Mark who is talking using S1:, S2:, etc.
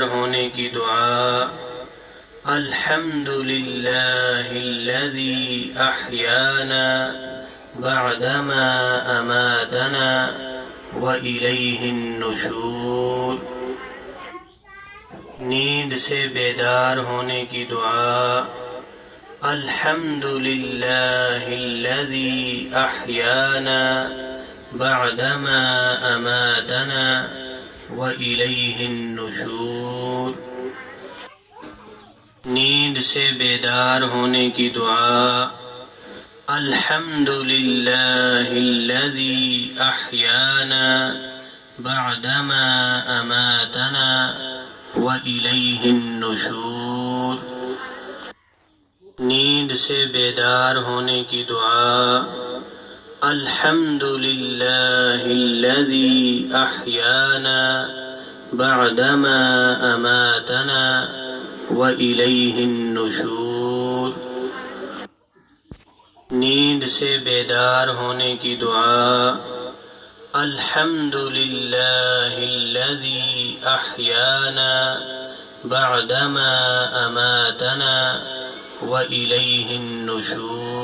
S1: ہونے کی دعا الحمد للہ الذی احیانا بعدما اماتنا وإلیہ النشور۔ نیند سے بیدار ہونے کی دعا الحمد للہ الذی احیانا بعدما اماتنا وإلیہ النشور۔ نیند سے بیدار ہونے کی دعا الحمد للہ الذی احیانا بعدما اماتنا وإلیہ النشور۔ نیند سے بیدار ہونے کی دعا الحمد للہ الذی احیانا بعدما اماتنا وإلیہ النشور۔ نیند سے بیدار ہونے کی دعا الحمد للہ الذی احیانا بعدما اماتنا وإلیہ النشور۔